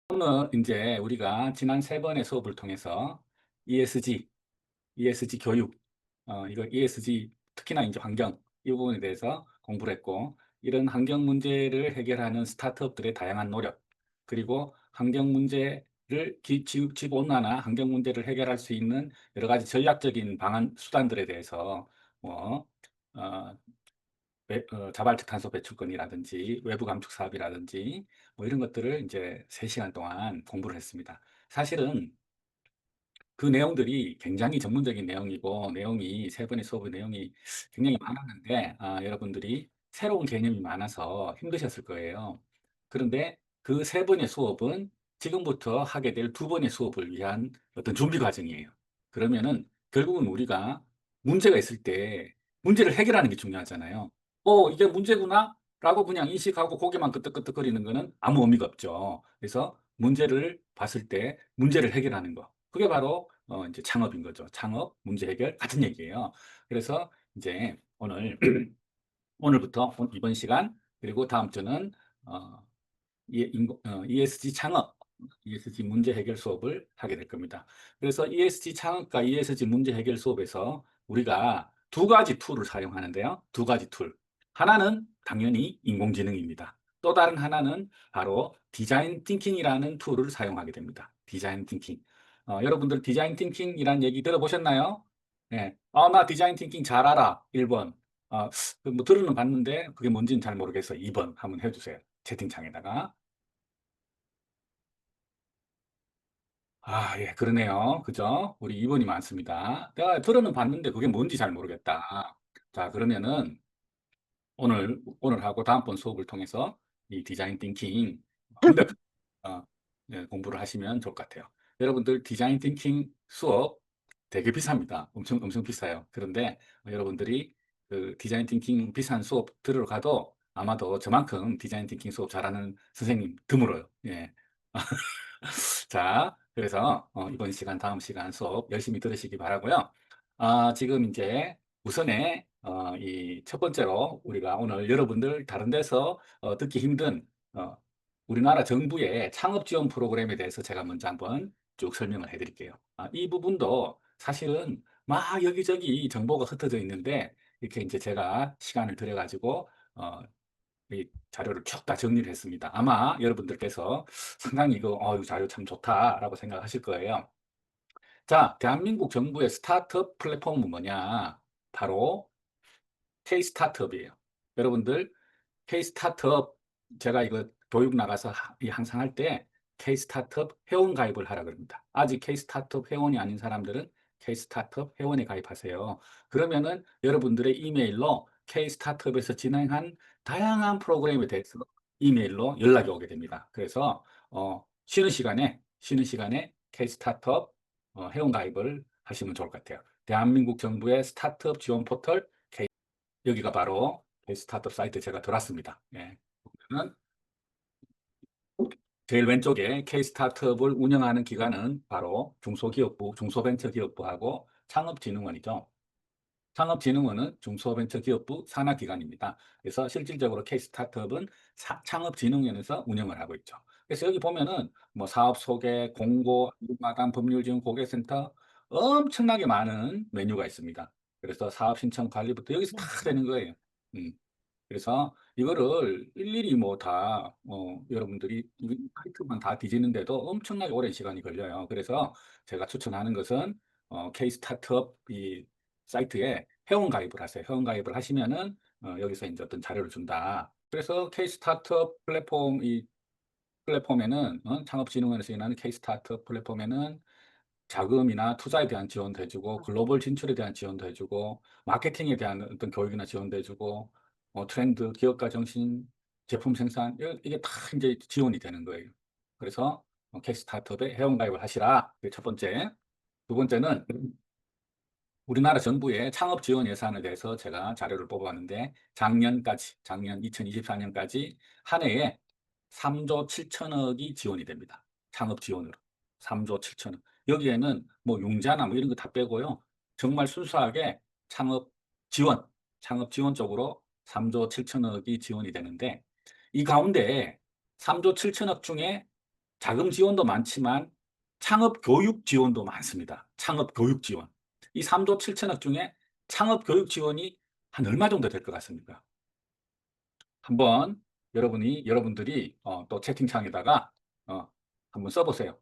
오늘 이제 우리가 지난 세 번의 수업을 통해서 ESG, ESG 교육, 이거 ESG 특히나 이제 환경 이 부분에 대해서 공부를 했고, 이런 환경 문제를 해결하는 스타트업들의 다양한 노력, 그리고 환경 문제를 지구 온난화 환경 문제를 해결할 수 있는 여러 가지 전략적인 방안 수단들에 대해서 뭐 어, 자발적 탄소 배출권이라든지 외부 감축 사업이라든지 뭐 이런 것들을 이제 3시간 동안 공부를 했습니다. 사실은 그 내용들이 굉장히 전문적인 내용이고, 내용이 세 번의 수업의 내용이 굉장히 많았는데, 여러분들이 새로운 개념이 많아서 힘드셨을 거예요. 그런데 그 세 번의 수업은 지금부터 하게 될 두 번의 수업을 위한 어떤 준비 과정이에요. 그러면은 결국은 우리가 문제가 있을 때 문제를 해결하는 게 중요하잖아요. 이게 문제구나 라고 그냥 인식하고 고개만 끄덕끄덕거리는 거는 아무 의미가 없죠. 그래서 문제를 봤을 때 문제를 해결하는 거. 그게 바로 이제 창업인 거죠. 창업, 문제 해결 같은 얘기예요. 그래서 이제 오늘부터 이번 시간, 그리고 다음 주는 어, ESG 창업, ESG 문제 해결 수업을 하게 될 겁니다. 그래서 ESG 창업과 ESG 문제 해결 수업에서 우리가 두 가지 툴을 사용하는데요. 두 가지 툴. 하나는 당연히 인공지능입니다. 또 다른 하나는 바로 디자인 띵킹이라는 툴을 사용하게 됩니다. 디자인 띵킹. 여러분들 디자인 띵킹이라는 얘기 들어보셨나요? 네. 나 디자인 띵킹 잘 알아. 1번. 뭐 들어는 봤는데 그게 뭔지는 잘 모르겠어. 2번 한번 해주세요. 채팅창에다가. 예, 그러네요. 그죠? 우리 2번이 많습니다. 내가 들어는 봤는데 그게 뭔지 잘 모르겠다. 자, 그러면은 오늘 하고 다음번 수업을 통해서 이 디자인 띵킹 완벽 공부를 하시면 좋을 것 같아요. 여러분들 디자인 띵킹 수업 되게 비쌉니다. 엄청 엄청 비싸요. 그런데 여러분들이 그 디자인 띵킹 비싼 수업 들으러 가도 아마도 저만큼 디자인 띵킹 수업 잘하는 선생님 드물어요. 예. 자, 그래서 이번 시간, 다음 시간 수업 열심히 들으시기 바라고요. 지금 이제 우선에 이 첫 번째로 우리가 오늘 여러분들 다른 데서 듣기 힘든 우리나라 정부의 창업 지원 프로그램에 대해서 제가 먼저 한번 쭉 설명을 해드릴게요. 이 부분도 사실은 막 여기저기 정보가 흩어져 있는데, 이렇게 이제 제가 시간을 들여가지고 이 자료를 쭉 다 정리를 했습니다. 아마 여러분들께서 상당히 이거 자료 참 좋다라고 생각하실 거예요. 자, 대한민국 정부의 스타트업 플랫폼은 뭐냐? 바로 K-스타트업이에요. 여러분들 K-스타트업, 제가 이거 교육 나가서 항상 할 때 K-스타트업 회원 가입을 하라 그럽니다. 아직 K-스타트업 회원이 아닌 사람들은 K-스타트업 회원에 가입하세요. 그러면은 여러분들의 이메일로 K-스타트업에서 진행한 다양한 프로그램에 대해서 이메일로 연락이 오게 됩니다. 그래서 쉬는 시간에 K-스타트업 회원 가입을 하시면 좋을 것 같아요. 대한민국 정부의 스타트업 지원 포털, 여기가 바로 스타트업 사이트 제가 들어왔습니다. 예. 보면은 제일 왼쪽에 K-스타트업을 운영하는 기관은 바로 중소기업부, 중소벤처기업부하고 창업진흥원이죠. 창업진흥원은 중소벤처기업부 산하기관입니다. 그래서 실질적으로 K-스타트업은 창업진흥원에서 운영을 하고 있죠. 그래서 여기 보면은 뭐 사업 소개, 공고, 마감 법률지원 고객센터 엄청나게 많은 메뉴가 있습니다. 그래서 사업 신청 관리부터 여기서 다 되는 거예요. 음. 그래서 이거를 일일이 뭐 다, 여러분들이 이 사이트만 다 뒤지는데도 엄청나게 오랜 시간이 걸려요. 그래서 제가 추천하는 것은, K-스타트업 이 사이트에 회원 가입을 하세요. 회원 가입을 하시면은, 여기서 이제 어떤 자료를 준다. 그래서 K-스타트업 플랫폼에는, 창업진흥원에서 인하는 K-스타트업 플랫폼에는 자금이나 투자에 대한 지원도 해주고, 글로벌 진출에 대한 지원도 해주고, 마케팅에 대한 어떤 교육이나 지원도 해주고, 트렌드, 기업가 정신, 제품 생산, 이게 다 이제 지원이 되는 거예요. 그래서 K-스타트업에 회원가입을 하시라. 그게 첫 번째. 두 번째는 우리나라 정부의 창업 지원 예산에 대해서 제가 자료를 뽑아봤는데, 작년 2024년까지 한 해에 3조 7천억이 지원이 됩니다. 창업 지원으로. 3조 7천억. 여기에는 뭐 융자나 뭐 이런 거 다 빼고요. 정말 순수하게 창업 지원 쪽으로 3조 7천억이 지원이 되는데, 이 가운데 3조 7천억 중에 자금 지원도 많지만 창업 교육 지원도 많습니다. 창업 교육 지원. 이 3조 7천억 중에 창업 교육 지원이 한 얼마 정도 될 것 같습니까? 한번 여러분들이 또 채팅창에다가 어, 한번 써보세요.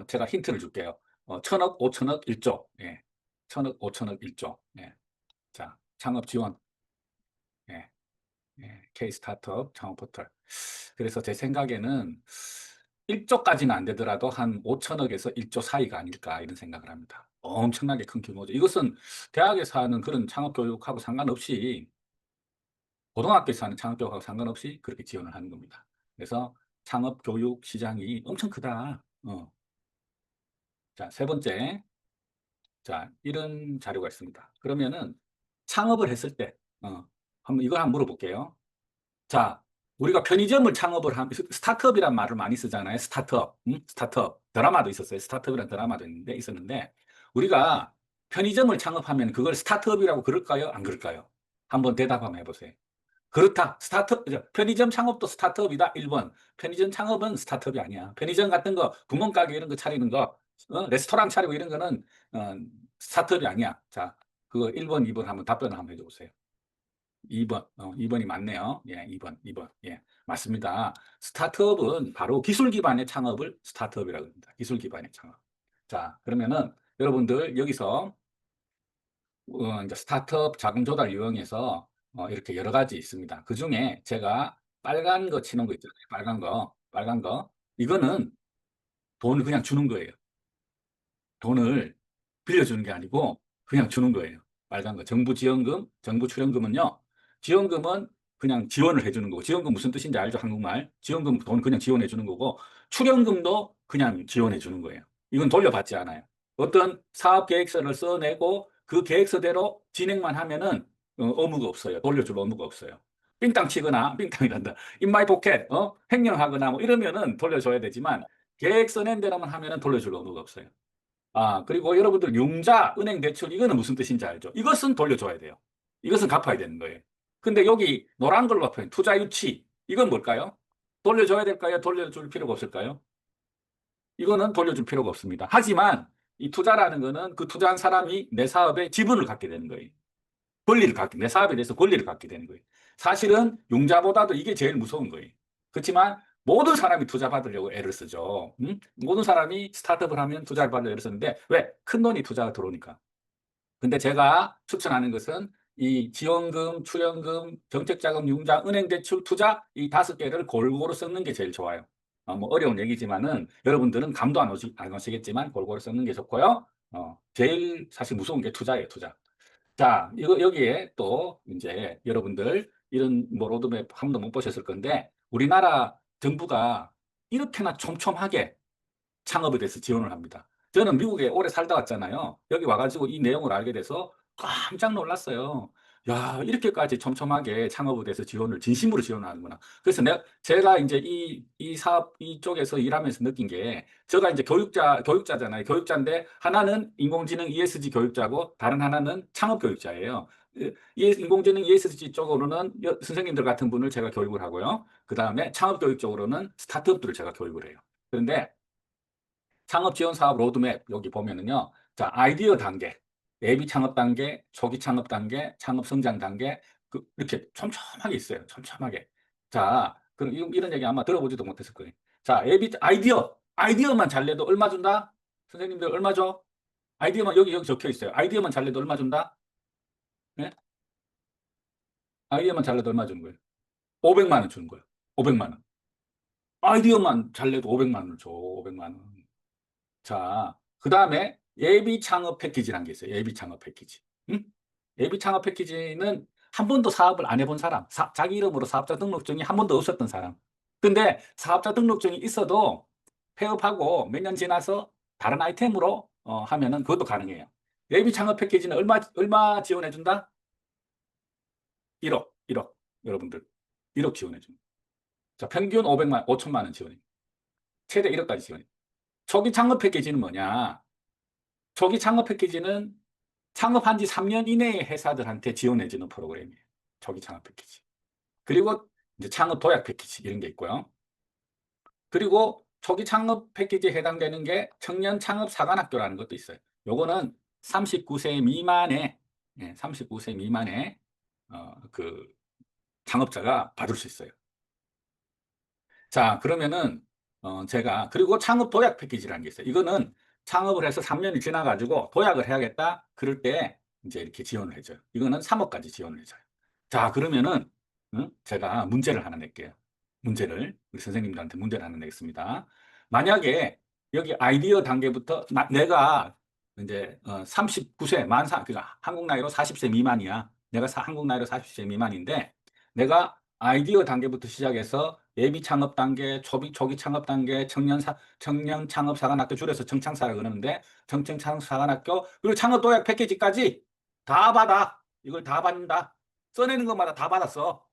제가 힌트를 줄게요. 천억, 오천억, 1조. 예. 천억, 오천억, 1조. 예. 자, 창업 지원. 예. 예. K 스타트업 창업 포털. 그래서 제 생각에는 1조까지는 안 되더라도 한 5천억에서 1조 사이가 아닐까 이런 생각을 합니다. 엄청나게 큰 규모죠. 이것은 대학에서 하는 그런 창업 교육하고 상관없이 고등학교에서 하는 창업 교육하고 상관없이 그렇게 지원을 하는 겁니다. 그래서 창업 교육 시장이 엄청 크다. 자, 세 번째. 자, 이런 자료가 있습니다. 그러면은 창업을 했을 때, 한번 이걸 한번 물어볼게요. 자, 우리가 편의점을 창업을 한, 스타트업이란 말을 많이 쓰잖아요. 스타트업. 스타트업. 드라마도 있었어요. 스타트업이라는 드라마도 있었는데, 우리가 편의점을 창업하면 그걸 스타트업이라고 그럴까요? 안 그럴까요? 한번 대답 한번 해보세요. 그렇다. 편의점 창업도 스타트업이다. 1번. 편의점 창업은 스타트업이 아니야. 편의점 같은 거, 구멍가게 이런 거 차리는 거, 레스토랑 차리고 이런 거는, 스타트업이 아니야. 자, 그거 1번, 2번 한번 답변을 한번 해줘보세요. 2번, 2번이 맞네요. 예, 2번. 예, 맞습니다. 스타트업은 바로 기술 기반의 창업을 스타트업이라고 합니다. 기술 기반의 창업. 자, 그러면은 여러분들 여기서 이제 스타트업 자금 조달 유형에서 이렇게 여러 가지 있습니다. 그 중에 제가 빨간 거 치는 거 있잖아요. 빨간 거. 이거는 돈을 그냥 주는 거예요. 돈을 빌려주는 게 아니고 그냥 주는 거예요. 빨간 거. 정부 지원금, 정부 출연금은요. 지원금은 그냥 지원을 해주는 거고, 지원금 무슨 뜻인지 알죠? 한국말. 지원금 돈 그냥 지원해 주는 거고, 출연금도 그냥 지원해 주는 거예요. 이건 돌려받지 않아요. 어떤 사업 계획서를 써내고 그 계획서대로 진행만 하면은 의무가 없어요. 돌려줄 의무가 없어요. 삥땅 치거나, 삥땅이란다. In my pocket, 횡령하거나 뭐 이러면은 돌려줘야 되지만, 계획서 낸 대로만 하면은 돌려줄 의무가 없어요. 아, 그리고 여러분들 융자, 은행 대출, 이거는 무슨 뜻인지 알죠? 이것은 돌려줘야 돼요. 이것은 갚아야 되는 거예요. 근데 여기 노란 걸로 갚아요. 투자 유치. 이건 뭘까요? 돌려줘야 될까요? 돌려줄 필요가 없을까요? 이거는 돌려줄 필요가 없습니다. 하지만 이 투자라는 거는 그 투자한 사람이 내 사업에 지분을 갖게 되는 거예요. 내 사업에 대해서 권리를 갖게 되는 거예요. 사실은 융자보다도 이게 제일 무서운 거예요. 그렇지만 모든 사람이 투자 받으려고 애를 쓰죠. 모든 사람이 스타트업을 하면 투자를 받으려고 애를 쓰는데 왜? 큰 돈이 투자가 들어오니까. 근데 제가 추천하는 것은 이 지원금, 출연금, 정책자금, 융자, 은행대출, 투자 이 5개를 골고루 섞는 게 제일 좋아요. 뭐 어려운 얘기지만은 여러분들은 감도 안 오시겠지만 골고루 섞는 게 좋고요. 제일 사실 무서운 게 투자예요, 투자. 자, 여기에 또 이제 여러분들 이런 뭐 로드맵 한 번도 못 보셨을 건데 우리나라 정부가 이렇게나 촘촘하게 창업에 대해서 지원을 합니다. 저는 미국에 오래 살다 왔잖아요. 여기 와가지고 이 내용을 알게 돼서 깜짝 놀랐어요. 야, 이렇게까지 촘촘하게 창업에 대해서 진심으로 지원을 하는구나. 그래서 제가 이제 이 사업, 이쪽에서 일하면서 느낀 게, 제가 이제 교육자잖아요. 교육자인데, 하나는 인공지능 ESG 교육자고, 다른 하나는 창업 교육자예요. 인공지능 ESG 쪽으로는 선생님들 같은 분을 제가 교육을 하고요. 그 다음에 창업 교육 쪽으로는 스타트업들을 제가 교육을 해요. 그런데 창업 지원 사업 로드맵 여기 보면은요. 자, 아이디어 단계, 예비 창업 단계, 초기 창업 단계, 창업 성장 단계 이렇게 촘촘하게 있어요. 촘촘하게. 자, 그럼 이런 얘기 아마 들어보지도 못했을 거예요. 자, 아이디어만 잘 내도 얼마 준다? 선생님들 얼마 줘? 아이디어만 여기 적혀 있어요. 아이디어만 잘 내도 얼마 준다? 네? 아이디어만 잘 내도 얼마 주는 거예요? 500만 원 주는 거예요. 500만 원. 아이디어만 잘 내도 500만 원을 줘. 500만 원. 자, 그 다음에 예비 창업 패키지라는 게 있어요. 예비 창업 패키지. 응? 예비 창업 패키지는 한 번도 사업을 안 해본 사람, 자기 이름으로 사업자 등록증이 한 번도 없었던 사람. 근데 사업자 등록증이 있어도 폐업하고 몇 년 지나서 다른 아이템으로 하면은 그것도 가능해요. 예비 창업 패키지는 얼마 지원해 준다? 1억. 여러분들. 1억 지원해 줍니다. 자, 평균 5천만 원 지원해. 최대 1억까지 지원해. 초기 창업 패키지는 뭐냐? 초기 창업 패키지는 창업한 지 3년 이내의 회사들한테 지원해주는 프로그램이에요. 초기 창업 패키지. 그리고 이제 창업 도약 패키지 이런 게 있고요. 그리고 초기 창업 패키지에 해당되는 게 청년 창업 사관학교라는 것도 있어요. 요거는 39세 미만의, 39세 미만의, 그 창업자가 받을 수 있어요. 자, 그러면은, 제가, 그리고 창업 도약 패키지라는 게 있어요. 이거는 창업을 해서 3년이 지나가지고 도약을 해야겠다. 그럴 때 이제 이렇게 지원을 해줘요. 이거는 3억까지 지원을 해줘요. 자, 그러면은, 제가 문제를 하나 낼게요. 우리 선생님들한테 문제를 하나 내겠습니다. 만약에 여기 아이디어 단계부터 내가 이제 39세, 그러니까 한국 나이로 40세 미만이야. 내가 한국 나이로 40세 미만인데, 내가 아이디어 단계부터 시작해서 예비 창업 단계, 초기 창업 단계, 청년 창업 사관학교 줄여서 청창사라 그러는데 청청 창업 사관학교 그리고 창업 도약 패키지까지 다 받아. 이걸 다 받는다. 써내는 것마다 다 받았어.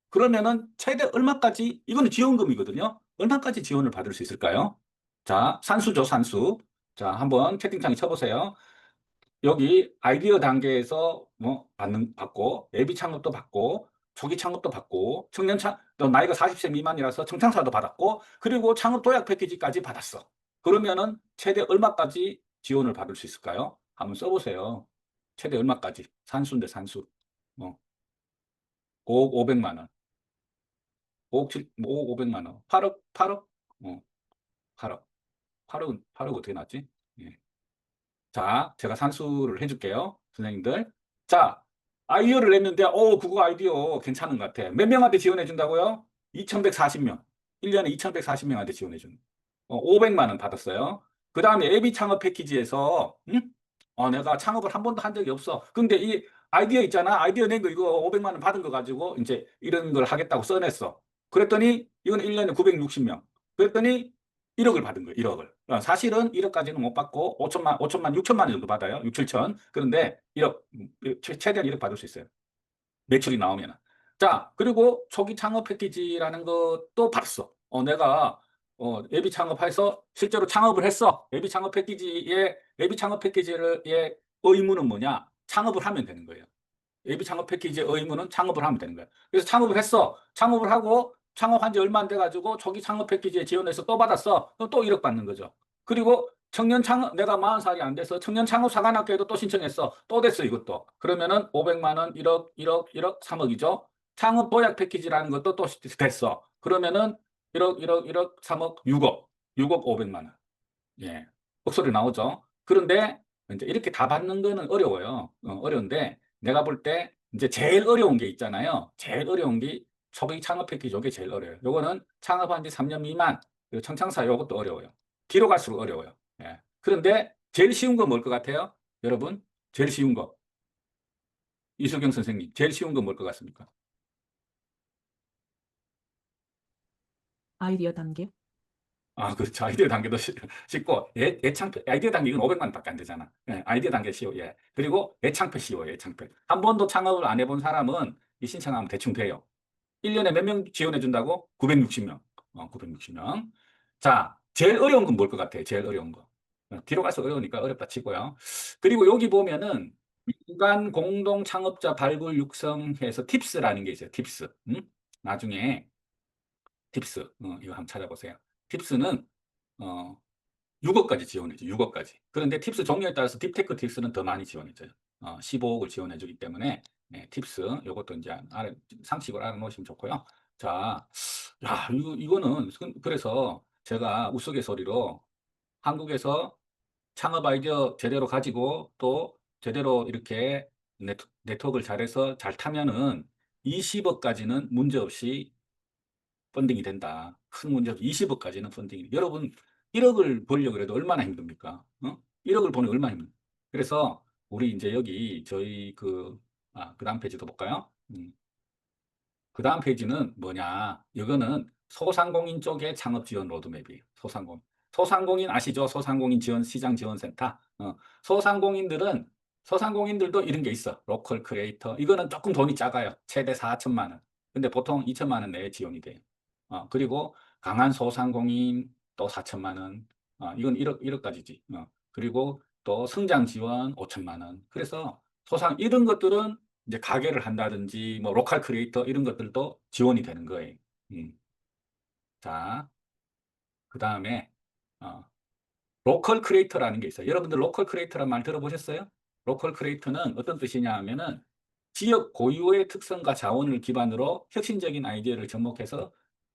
그러면은 최대 얼마까지 이거는 지원금이거든요. 얼마까지 지원을 받을 수 있을까요? 자, 산수죠, 산수. 자, 한번 채팅창에 쳐보세요. 여기 아이디어 단계에서 뭐 받고 예비 창업도 받고 초기 창업도 받고 또 나이가 40세 미만이라서 청창사도 받았고 그리고 창업 도약 패키지까지 받았어. 그러면은 최대 얼마까지 지원을 받을 수 있을까요? 한번 써보세요. 최대 얼마까지? 산수인데 산수. 5억 500만 원. 5억 500만 원. 8억 8억? 8억. 8억 어떻게 났지? 예. 자, 제가 산수를 해줄게요. 선생님들. 자, 아이디어를 냈는데, 그거 아이디어 괜찮은 것 같아. 몇 명한테 지원해 준다고요? 2140명. 1년에 2140명한테 지원해 준. 500만 원 받았어요. 그 다음에 예비 창업 패키지에서, 내가 창업을 한 번도 한 적이 없어. 근데 이 아이디어 있잖아. 아이디어 낸 거 이거 500만 원 받은 거 가지고 이제 이런 걸 하겠다고 써냈어. 그랬더니 이건 1년에 960명. 그랬더니 1억을 받은 거예요. 1억을. 사실은 1억까지는 못 받고 5천만, 6천만 정도 받아요. 6, 7천. 그런데 1억, 최대한 1억 받을 수 있어요. 매출이 나오면. 자, 그리고 초기 창업 패키지라는 것도 받았어. 내가 예비 창업해서 실제로 창업을 했어. 예비 창업 패키지의 의무는 뭐냐? 창업을 하면 되는 거예요. 예비 창업 패키지의 의무는 창업을 하면 되는 거야. 그래서 창업을 했어. 창업을 하고 창업한 지 얼마 안 돼가지고 초기 창업 패키지에 지원해서 또 받았어. 그럼 또 1억 받는 거죠. 그리고 내가 40살이 안 돼서 청년 창업 사관학교에도 또 신청했어. 또 됐어, 이것도. 그러면은 500만 원, 1억, 1억, 1억, 3억이죠. 창업 도약 패키지라는 것도 또 됐어. 그러면은 1억, 1억, 1억, 3억, 6억. 6억 500만 원. 예. 억소리 나오죠. 그런데 이제 이렇게 다 받는 거는 어려워요. 어려운데 내가 볼 때 이제 제일 어려운 게 있잖아요. 제일 어려운 게 초기 창업 패키지 이게 제일 어려워요. 요거는 창업한 지 3년 미만, 그리고 청창사 요것도 어려워요. 뒤로 갈수록 어려워요. 예. 그런데 제일 쉬운 건 뭘 것 같아요? 여러분, 제일 쉬운 거. 이수경 선생님, 제일 쉬운 건 뭘 것 같습니까? 아이디어 단계. 그렇죠. 아이디어 단계도 쉽고, 예창패, 아이디어 단계 이건 500만 원밖에 안 되잖아. 예, 아이디어 단계 쉬워, 예. 그리고 예창패 쉬워요, 예창패. 한 번도 창업을 안 해본 사람은 이 신청하면 대충 돼요. 1년에 몇 명 지원해준다고? 960명. 960명. 자, 제일 어려운 건 뭘 것 같아요? 제일 어려운 거. 뒤로 가서 어려우니까 어렵다 치고요. 그리고 여기 보면은 민간 공동 창업자 발굴 육성해서 팁스라는 게 있어요. 팁스. 나중에 팁스. 이거 한번 찾아보세요. 팁스는 어, 6억까지 지원해줘. 6억까지. 그런데 팁스 종류에 따라서 딥테크 팁스는 더 많이 지원해줘요. 15억을 지원해주기 때문에 팁스 요것도 이제 상식으로 알아놓으시면 좋고요. 자, 야, 이거는 그래서 제가 우스갯소리로 한국에서 창업 아이디어 제대로 가지고 또 제대로 이렇게 네트워크를 잘해서 잘 타면은 20억까지는 문제없이 펀딩이 된다. 큰 문제 없이 20억까지는 펀딩이. 여러분 1억을 벌려고 해도 얼마나 힘듭니까? 1억을 버는 얼마나 힘듭니까? 그래서 우리 이제 여기 저희 그 다음 페이지도 볼까요? 그 다음 페이지는 뭐냐? 이거는 소상공인 쪽의 창업 지원 로드맵이에요. 소상공인 아시죠? 소상공인 지원 시장 지원센터. 소상공인들도 이런 게 있어. 로컬 크리에이터. 이거는 조금 돈이 작아요. 최대 4천만 원. 근데 보통 2천만 원 내에 지원이 돼요. 그리고 강한 소상공인 또 4천만 원. 이건 1억까지지. 그리고 또 성장 지원 5천만 원. 그래서 이런 것들은 이제 가게를 한다든지 뭐 로컬 크리에이터 이런 것들도 지원이 되는 거예요. 음. 자, 그 다음에 로컬 크리에이터라는 게 있어요. 여러분들 로컬 크리에이터란 말 들어보셨어요? 로컬 크리에이터는 어떤 뜻이냐 하면은 지역 고유의 특성과 자원을 기반으로 혁신적인 아이디어를 접목해서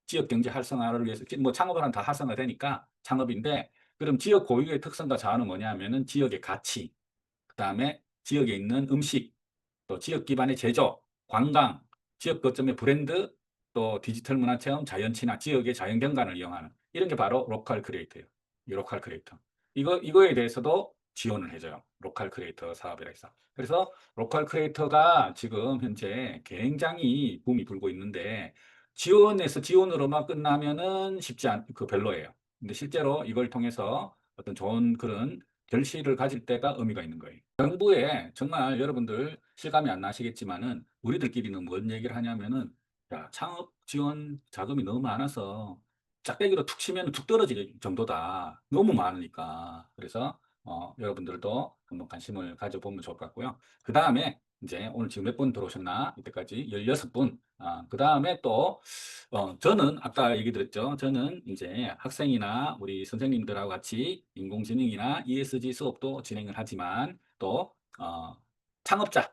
지역 경제 활성화를 위해서 뭐 창업을 하면 다 활성화되니까 창업인데, 그럼 지역 고유의 특성과 자원은 뭐냐 하면은 지역의 가치, 그다음에 지역에 있는 음식, 또 지역 기반의 제조, 관광, 지역 거점의 브랜드, 또 디지털 문화 체험, 자연 친화, 지역의 자연 경관을 이용하는 이런 게 바로 로컬 크리에이터예요. 이 로컬 크리에이터. 이거에 대해서도 지원을 해줘요. 로컬 크리에이터 사업이라 해서. 그래서 로컬 크리에이터가 지금 현재 굉장히 붐이 불고 있는데, 지원으로만 끝나면은 별로예요. 근데 실제로 이걸 통해서 어떤 좋은 그런 결실을 가질 때가 의미가 있는 거예요. 정부에 정말 여러분들 실감이 안 나시겠지만은 우리들끼리는 뭔 얘기를 하냐면은, 야, 창업 지원 자금이 너무 많아서 짝대기로 툭 치면 툭 떨어질 정도다. 너무 많으니까. 그래서 여러분들도 한번 관심을 가져보면 좋을 것 같고요. 그 다음에 이제 오늘 지금 몇 분 들어오셨나? 이때까지 16분. 그 다음에 또 저는 아까 얘기 드렸죠. 저는 이제 학생이나 우리 선생님들하고 같이 인공지능이나 ESG 수업도 진행을 하지만 또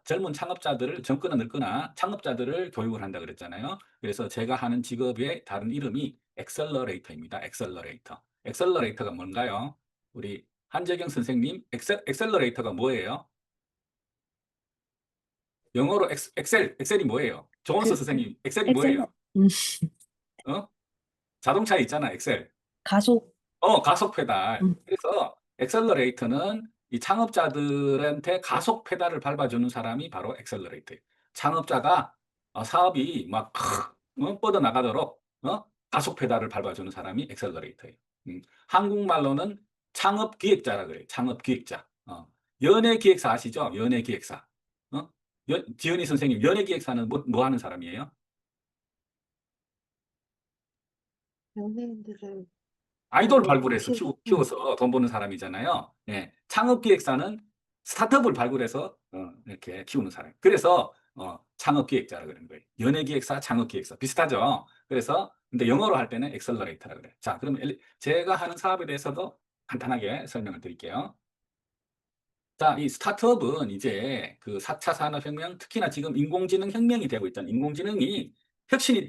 젊은 창업자들을 젊거나 늙거나 창업자들을 교육을 한다 그랬잖아요. 그래서 제가 하는 직업의 다른 이름이 엑셀러레이터입니다. 엑셀러레이터. 엑셀러레이터가 뭔가요? 우리 한재경 선생님, 엑셀러레이터가 뭐예요? 영어로 엑셀이 뭐예요? 조원서 그, 선생님, 엑셀이 엑셀, 뭐예요? 어? 자동차에 있잖아, 엑셀. 가속, 가속 페달. 음, 그래서 엑셀러레이터는 이 창업자들한테 가속 페달을 밟아주는 사람이 바로 엑셀러레이터예요. 창업자가 사업이 막 뻗어나가도록 가속 페달을 밟아주는 사람이 엑셀러레이터예요. 한국말로는 창업기획자라 그래요. 창업기획자. 연예기획사 아시죠? 연예기획사. 어? 지은이 선생님, 연예기획사는 뭐 하는 사람이에요? 연예인들을 아이돌 보고 발굴해서 응. 키워서 돈 버는 사람이잖아요. 예. 창업기획사는 스타트업을 발굴해서 이렇게 키우는 사람. 그래서 창업기획자라 그러는 거예요. 연예기획사, 창업기획사 비슷하죠. 그래서 근데 영어로 할 때는 엑셀러레이터라 그래요. 자, 그럼 제가 하는 사업에 대해서도 간단하게 설명을 드릴게요. 자, 이 스타트업은 이제 그 4차 산업혁명, 특히나 지금 인공지능 혁명이 되고 있잖아요. 인공지능이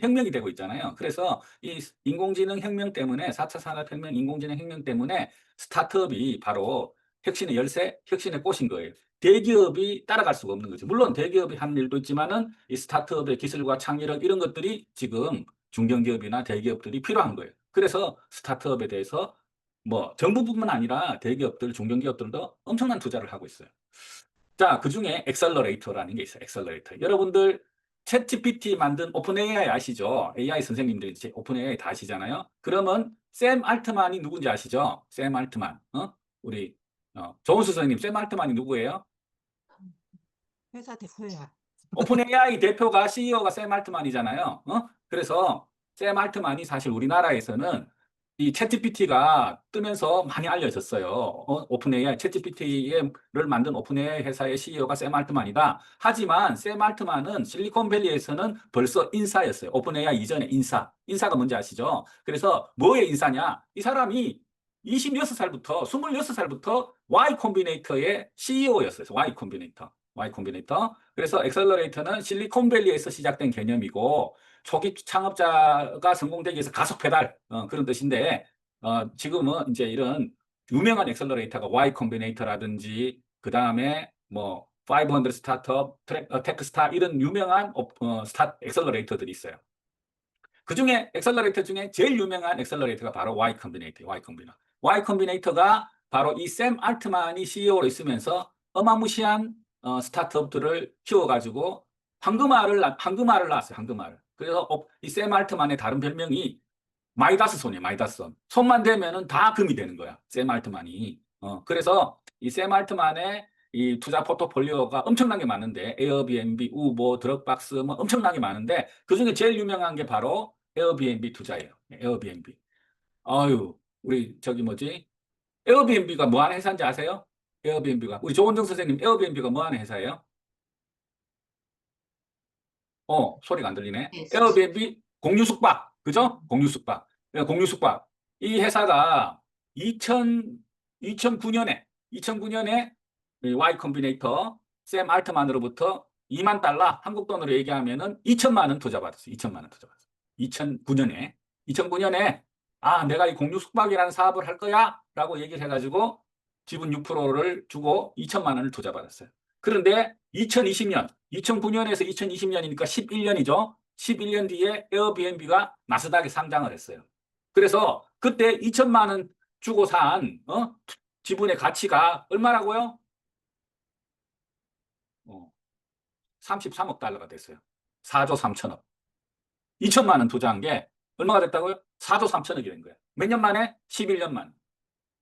혁명이 되고 있잖아요. 그래서 이 인공지능 혁명 때문에, 4차 산업혁명, 인공지능 혁명 때문에 스타트업이 바로 혁신의 열쇠, 혁신의 꽃인 거예요. 대기업이 따라갈 수가 없는 거죠. 물론 대기업이 하는 일도 있지만은 이 스타트업의 기술과 창의력 이런 것들이 지금 중견기업이나 대기업들이 필요한 거예요. 그래서 스타트업에 대해서 뭐 정부뿐만 아니라 대기업들, 중견기업들도 엄청난 투자를 하고 있어요. 자, 그중에 엑셀러레이터라는 게 있어요. 엑셀러레이터. 여러분들 챗GPT 만든 오픈 AI 아시죠? AI 선생님들이 이제 오픈 AI 다 아시잖아요. 그러면 샘 알트만이 누군지 아시죠? 샘 알트만. 우리 조은수 선생님, 샘 알트만이 누구예요? 회사 대표야. 오픈 AI 대표가 CEO가 샘 알트만이잖아요. 그래서 샘 알트만이 사실 우리나라에서는 이 챗GPT가 뜨면서 많이 알려졌어요. 오픈 AI, 챗GPT를 만든 오픈 AI 회사의 CEO가 샘 알트만이다. 하지만 샘 알트만은 실리콘밸리에서는 벌써 인사였어요. 오픈 AI 이전에 인사. 인사가 뭔지 아시죠? 그래서 뭐의 인사냐? 이 사람이 26살부터 26살부터 Y 콤비네이터의 CEO였어요. Y 콤비네이터. Y 콤비네이터. 그래서 엑셀러레이터는 실리콘밸리에서 시작된 개념이고 초기 창업자가 성공되기 위해서 가속 페달 그런 뜻인데 지금은 이제 이런 유명한 엑셀러레이터가 Y 콤비네이터라든지 그 다음에 뭐 500 스타트업, 테크스타 이런 유명한 엑셀러레이터들이 있어요. 그중에 엑셀러레이터 중에 제일 유명한 엑셀러레이터가 바로 Y 콤비네이터예요. Y 콤비네이터. Y 콤비네이터가 바로 이 샘 알트만이 CEO로 있으면서 어마무시한 스타트업들을 키워가지고 황금알을 낳았어요. 황금알을. 그래서 이 샘 알트만의 다른 별명이 마이다스 손이에요. 마이다스 손. 손만 대면은 다 금이 되는 거야. 샘 알트만이. 그래서 이 샘 알트만의 이 투자 포트폴리오가 엄청나게 많은데 에어비앤비, 우버, 드럭박스 뭐 엄청나게 많은데 그중에 제일 유명한 게 바로 에어비앤비 투자예요. 에어비앤비. 아유, 우리 저기 뭐지? 에어비앤비가 뭐 하는 회사인지 아세요? 에어비앤비가 우리 조원정 선생님 에어비앤비가 뭐 하는 회사예요? 소리가 안 들리네. 네, 에어비앤비 공유 숙박. 그죠? 공유 숙박. 공유 숙박. 이 회사가 2009년에 Y 컴비네이터 샘 알트만으로부터 2만 달러 한국 돈으로 얘기하면은 2천만 원 투자받았어요. 2천만 원 투자받았어요. 2009년에 내가 이 공유 숙박이라는 사업을 할 거야 라고 얘기를 해가지고 지분 6%를 주고 2천만 원을 투자받았어요. 그런데 2009년에서 2020년이니까 11년이죠. 11년 뒤에 에어비앤비가 나스닥에 상장을 했어요. 그래서 그때 2천만 원 주고 산 지분의 가치가 얼마라고요? 33억 달러가 됐어요. 4조 3천억. 2천만 원 투자한 게 얼마가 됐다고요? 4조 3천억이 된 거예요. 몇 년 만에? 11년 만.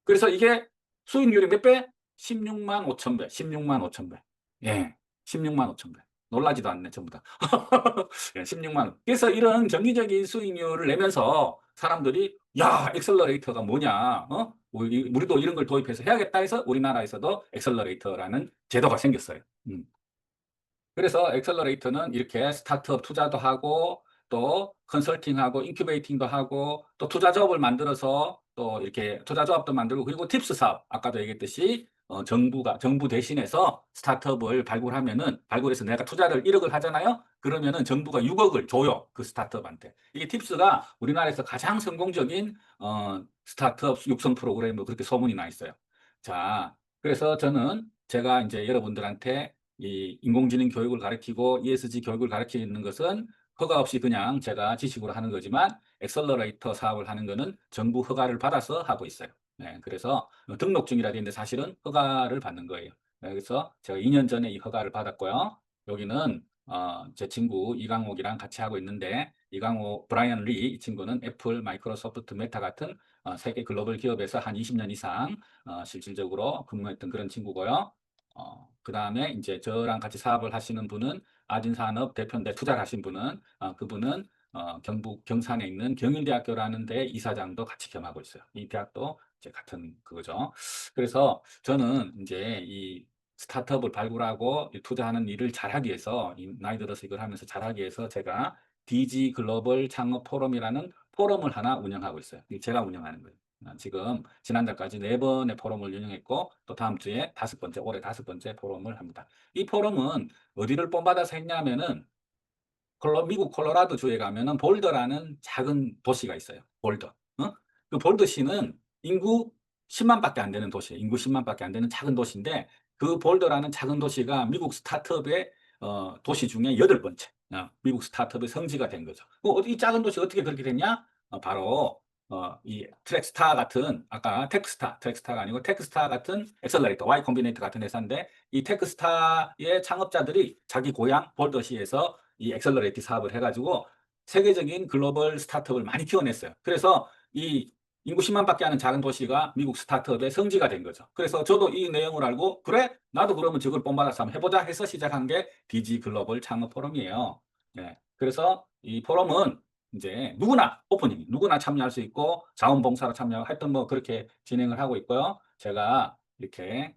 그래서 이게 수익률이 몇 배? 16만 5천 배. 16만 5천 배. 예. 16만 5천 배. 놀라지도 않네, 전부 다. 예, 16만 원. 그래서 이런 정기적인 수익률을 내면서 사람들이 야, 엑셀러레이터가 뭐냐? 우리도 이런 걸 도입해서 해야겠다 해서 우리나라에서도 엑셀러레이터라는 제도가 생겼어요. 그래서 엑셀러레이터는 이렇게 스타트업 투자도 하고 또 컨설팅하고 인큐베이팅도 하고 또 투자조합을 만들어서 또 이렇게 투자조합도 만들고 그리고 팁스 사업 아까도 얘기했듯이 정부 대신해서 스타트업을 발굴해서 내가 투자를 1억을 하잖아요. 그러면은 정부가 6억을 줘요. 그 스타트업한테. 이게 팁스가 우리나라에서 가장 성공적인 스타트업 육성 프로그램으로 그렇게 소문이 나 있어요. 자, 그래서 제가 이제 여러분들한테 이 인공지능 교육을 가르치고 ESG 교육을 가르치는 것은 허가 없이 그냥 제가 지식으로 하는 거지만 엑셀러레이터 사업을 하는 거는 정부 허가를 받아서 하고 있어요. 네, 그래서 등록 중이라 되는데 사실은 허가를 받는 거예요. 네, 그래서 제가 2년 전에 이 허가를 받았고요. 여기는 제 친구 이강옥이랑 같이 하고 있는데 이강옥 브라이언 리 이 친구는 애플, 마이크로소프트, 메타 같은 세계 글로벌 기업에서 한 20년 이상 실질적으로 근무했던 그런 친구고요. 그 다음에 이제 저랑 같이 사업을 하시는 분은 아진산업 대표인데 투자를 하신 분은 그분은 경북 경산에 있는 경일대학교라는 데 이사장도 같이 겸하고 있어요. 이 대학도 이제 같은 그거죠. 그래서 저는 이제 이 스타트업을 발굴하고 투자하는 일을 잘하기 위해서 나이 들어서 이걸 하면서 잘하기 위해서 제가 DG 글로벌 창업 포럼이라는 포럼을 하나 운영하고 있어요. 제가 운영하는 거예요. 지금 지난달까지 4번의 포럼을 운영했고 또 다음 주에 올해 5번째 포럼을 합니다. 이 포럼은 어디를 본받아서 했냐면은 미국 콜로라도 주에 가면은 볼더라는 작은 도시가 있어요. 볼더. 그 볼더시는 인구 10만밖에 안 되는 도시예요. 인구 10만밖에 안 되는 작은 도시인데 그 볼더라는 작은 도시가 미국 스타트업의 도시 중에 8번째. 미국 스타트업의 성지가 된 거죠. 이 작은 도시 어떻게 그렇게 됐냐? 바로 이 트랙스타 같은 아까 트랙스타가 아니고 테크스타 같은 엑셀러레이터 Y 콤비네이터 같은 회사인데 이 테크스타의 창업자들이 자기 고향 볼더시에서 이 엑셀러레이티 사업을 해가지고 세계적인 글로벌 스타트업을 많이 키워냈어요. 그래서 이 인구 10만밖에 하는 작은 도시가 미국 스타트업의 성지가 된 거죠. 그래서 저도 이 내용을 알고 그래? 나도 그러면 저걸 본받아서 한번 해보자 해서 시작한 게 DG 글로벌 창업 포럼이에요. 네. 그래서 이 포럼은 이제 누구나 참여할 수 있고 자원봉사로 참여하고 하여튼 뭐 그렇게 진행을 하고 있고요. 제가 이렇게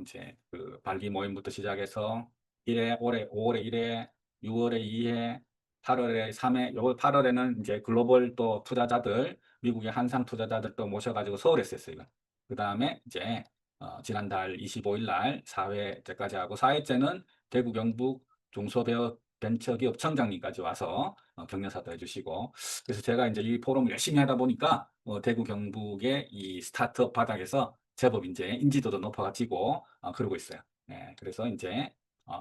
이제 그 발기 모임부터 시작해서 1회, 올해 5월에 1회, 6월에 2회, 8월에 3회, 요 8월에는 이제 글로벌 또 투자자들, 미국의 한상 투자자들 또 모셔가지고 서울에서 했어요. 그 다음에 이제 지난달 25일 날 4회째까지 하고 4회째는 대구 경북 중소기업 벤처기업 청장님까지 와서 격려사도 해주시고 그래서 제가 이제 이 포럼을 열심히 하다 보니까 대구 경북의 이 스타트업 바닥에서 제법 이제 인지도도 높아지고 그러고 있어요. 네, 그래서 이제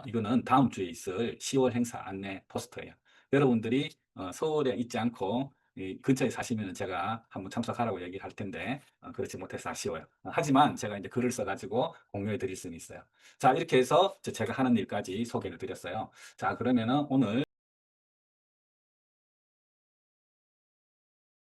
이거는 다음 주에 있을 10월 행사 안내 포스터예요. 여러분들이 서울에 있지 않고 이 근처에 사시면 제가 한번 참석하라고 얘기를 할 텐데 그렇지 못해서 아쉬워요. 하지만 제가 이제 글을 써가지고 공유해 드릴 수는 있어요. 자, 이렇게 해서 제가 하는 일까지 소개를 드렸어요. 자, 그러면은 오늘